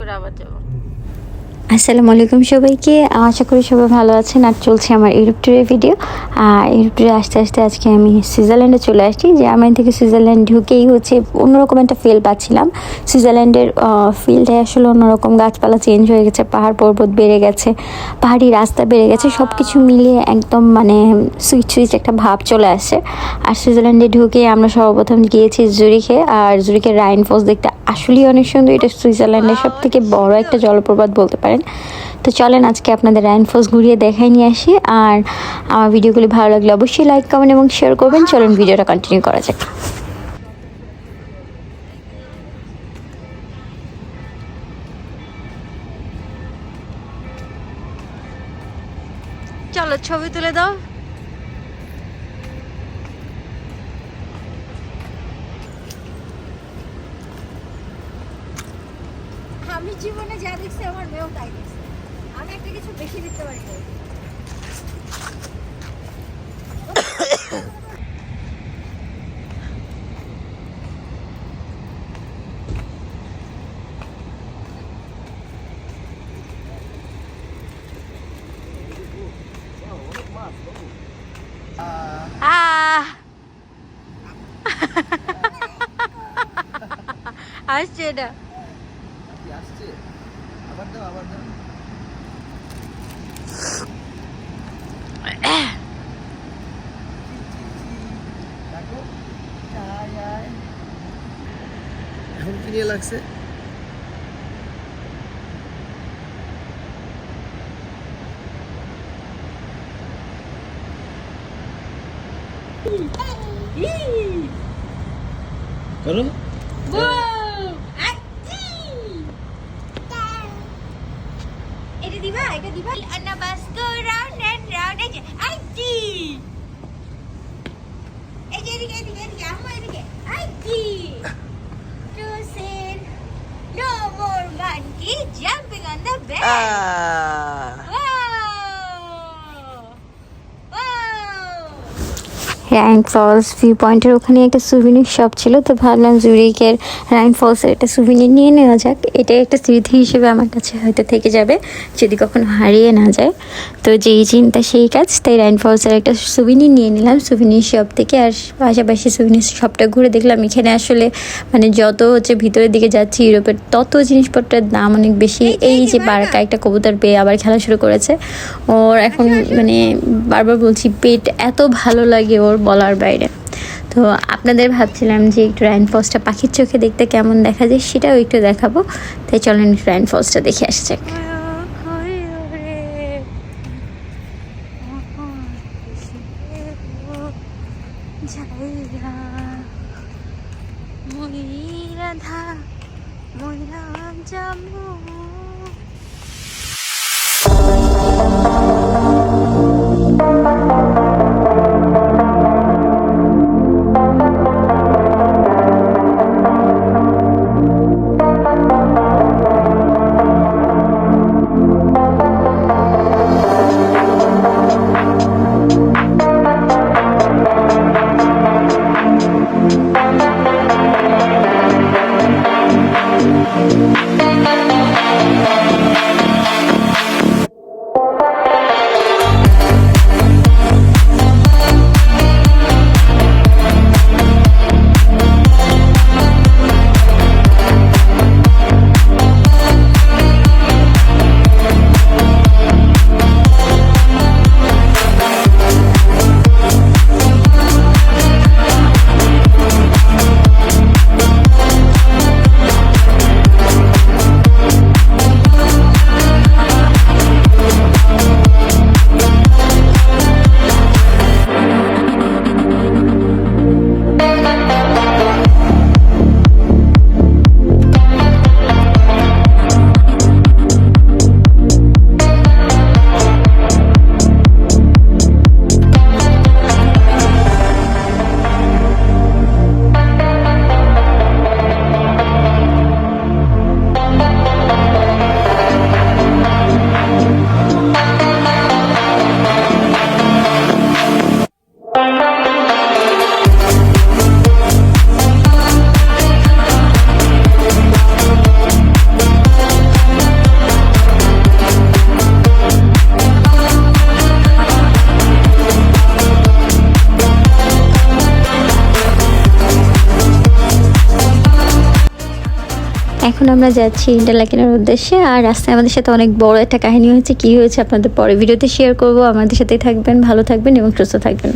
করে আবার যাবো। আসসালামু আলাইকুম সবাইকে, আশা করি সবাই ভালো আছেন। আর চলছে আমার ইউরোপ ট্যুরের ভিডিও। আর ইউরোপ ট্যুরে আসতে আসতে আজকে আমি সুইজারল্যান্ডে চলে আসছি। জার্মানি থেকে সুইজারল্যান্ড ঢুকেই হচ্ছে অন্যরকম একটা ফিল পাচ্ছিলাম। সুইজারল্যান্ডের ফিলটাই আসলে অন্যরকম। গাছপালা চেঞ্জ হয়ে গেছে, পাহাড় পর্বত বেড়ে গেছে, পাহাড়ি রাস্তা বেড়ে গেছে, সব কিছু মিলিয়ে একদম মানে সুইচ সুইচ একটা ভাব চলে আসে। আর সুইজারল্যান্ডে ঢুকে আমরা সর্বপ্রথম গিয়েছি জুরিখে। আর জুরিখের রাইন ফলস দেখতে আসলেই অনেক সুন্দর। এটা সুইজারল্যান্ডের সব থেকে বড় একটা জলপ্রপাত বলতে পারেন। তো চলেন আজকে আপনাদের রাইন ফলস ঘুরিয়ে দেখাই নিয়ে আসি। আর আমার ভিডিওগুলি ভালো লাগলে অবশ্যই লাইক কমেন্ট এবং শেয়ার করবেন। চলেন ভিডিওটা কন্টিনিউ করা যাক। চলো ছবি তুলে দাও। আমি জীবনে যা দেখছি আমার মেয়েও তাই দেখছে। আমি একটা কিছু বেশি দেখতে পারি না। আসছে এটা। এখন কি নিয়ে লাগছে? করো এটা দিবা, এটা দিবা। আন্না বাস গো রাউন্ড এন্ড রাউন্ড। এই যে আইটি, এই যে এদিকে এদিকে এদিকে আমার এদিকে আইটি টু সেন no more monkey jumping on the bed. Rhine Falls view পয়েন্টের ওখানে একটা সুভিনির শপ ছিল, তো ভাবলাম জুরিকের রাইন ফলসের একটা সুভিনির নিয়ে নেওয়া যাক। এটা একটা স্মৃতি হিসেবে আমার কাছে হয়তো থেকে যাবে যদি কখনো হারিয়ে না যায়। তো যেই চিন্তা সেই কাজ, তাই রাইন ফলসের একটা সুভিনির নিয়ে নিলাম সুভিনির শপ থেকে। আর পাশাপাশি সুভিনির শপটা ঘুরে দেখলাম এখানে আসলে মানে যত হচ্ছে ভিতরের দিকে যাচ্ছি ইউরোপের, তত জিনিসপত্রের দাম অনেক বেশি। এই যে বারকা একটা কবুতর পেয়ে আবার খেলা শুরু করেছে। ওর এখন মানে বারবার বলছি পেট এত ভালো লাগে ওর বলার বাইরে। তো আপনাদের ভাবছিলাম যে একটু রাইন ফলসটা পাখির চোখে দেখতে কেমন দেখা যায় সেটাও একটু দেখাবো। তাই চলেন একটু রাইন ফলসটা দেখে আসা যাক। রাধা ময়রা জামু। এখন আমরা যাচ্ছি ইন্টারলাকেনের উদ্দেশ্যে। আর রাস্তায় আমাদের সাথে অনেক বড় একটা কাহিনী হয়েছে। কি হয়েছে আপনাদের পরে ভিডিওতে শেয়ার করব। আমাদের সাথেই থাকবেন, ভালো থাকবেন এবং সুস্থ থাকবেন।